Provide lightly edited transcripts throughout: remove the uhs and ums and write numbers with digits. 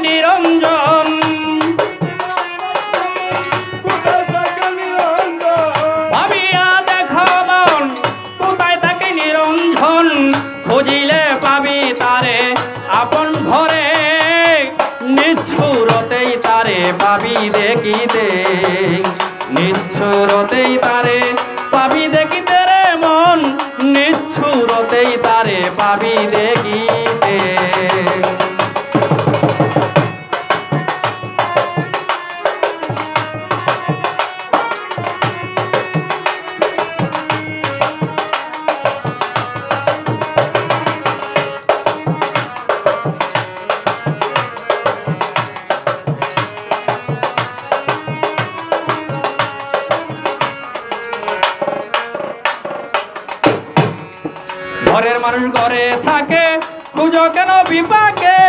নিরঞ্জন ভাবিয়া দেখো মন কোথায় থাকে নিরঞ্জন খুঁজিলে পাবি তারে আপন ঘরে নিচ্ছুরতেই তারে পাবি দেখিতে নিচ্ছুরতেই তারে পাবি দেখিতে রে মন নিচ্ছুরতেই তারে পাবি দেখিতে ঘরের মানুষ ঘরে থাকে খুঁজো কেন বিপাকে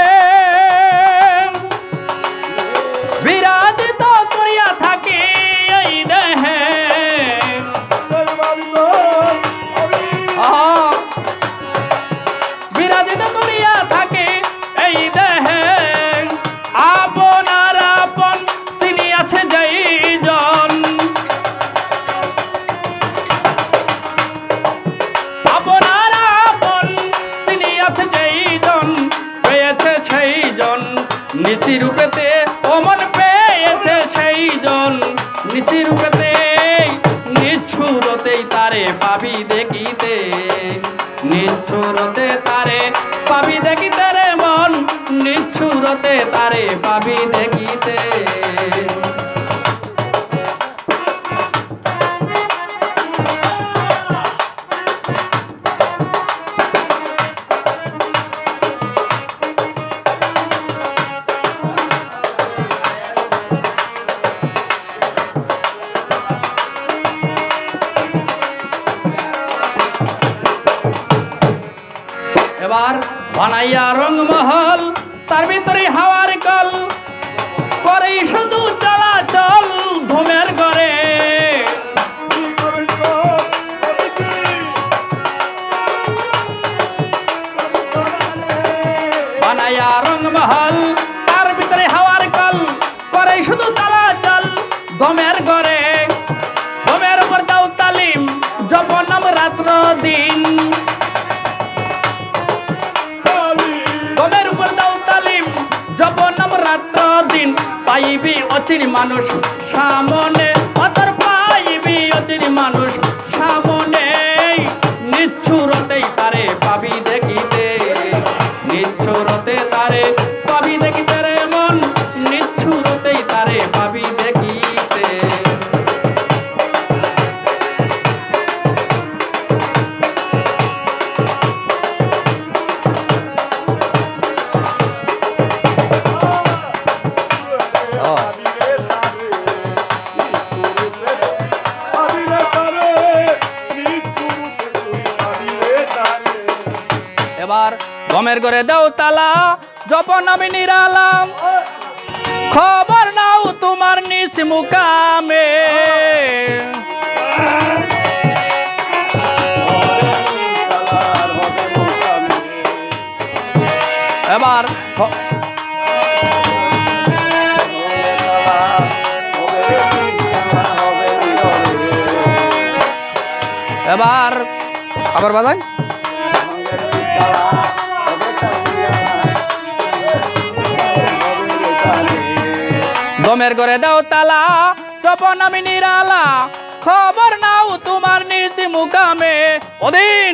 বিরাজিত করিয়া থাকে এই দেহে বিরাজিত করিয়া থাকে এই দেহে আপনার আপন চিনি আছে যেই জন নিশি রূপেতে অমন পেয়েছে সেই জন নিশি রূপেতে নিচ্ছুরতেই তারে পাবি দেখিতে নিচ্ছুরতে তারে পাবি দেখিতে রে মন নিচ্ছুরতে তারে পাবি দেখিতে এবার বানাইয়া রংমহল তার ভিতরে হাওয়ার কল করে শুধু চলাচল ধুমের ঘরে বানাইয়া রংমহল তার ভিতরে হাওয়ার কল করে শুধু চলাচল ধুমের ঘরে ধুমের উপর দাও তালিম জপন নাম রাত্র দিন দিন পাইবি অচিন মানুষ সামনে অতর পাইবি অচিন মানুষ সামনে নিচ্ছুরতেই তারে পাবি দেখিতে নিচ্ছুরতে তারে পাবি দেখিতে রে মন নিচ্ছুরতেই তারে পাবি দেখিতে এবার গমের ঘরে দাও তালা জপন আমি নিরালাম খবর নাও তোমার নিজ মুকামে এবার এবার আবার বাজাই গমের ঘরে দাও তালা জপন আমি নিরালা খবর নাও তোমার নিজ মুকামে ওদিন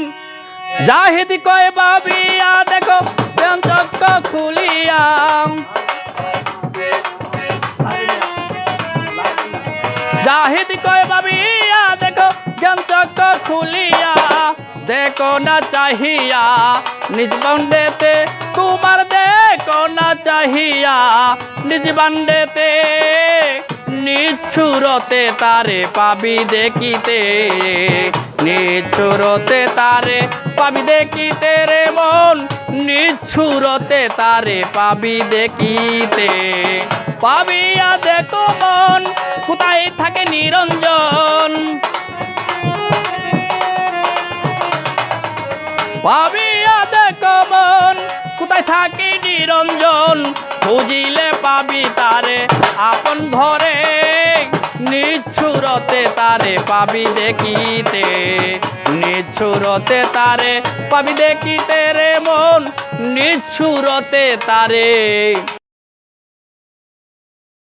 জাহিদ কয় ভাবিয়া দেখো চক্র খুলিয়া জাহিদ কয় ভাবিয়া দেখো জ্ঞান চক্র খুলিয়া দেখো না চাহিয়া নিজ বান্ডেতে তোমার দেখো না চাহিয়া নিজ বান্ডেতে নিচ্ছুরতে তারে পাবি দেখিতে নিচ্ছুরতে তারে পাবি দেখিতে রে মন নিচ্ছুরতে তারে পাবি দেখিতে পাবিয়া দেখো মন কোথায় থাকে নিরঞ্জন পাবিয়া দেখো মন কোথায় থাকে নিরঞ্জন খুঁজিলে পাবি তারে আপন ঘরে, নিচ্ছুরতে তারে পাবি দেখিতে, নিচ্ছুরতে তারে পাবি দেখিতে রে মন, নিচ্ছুরতে তারে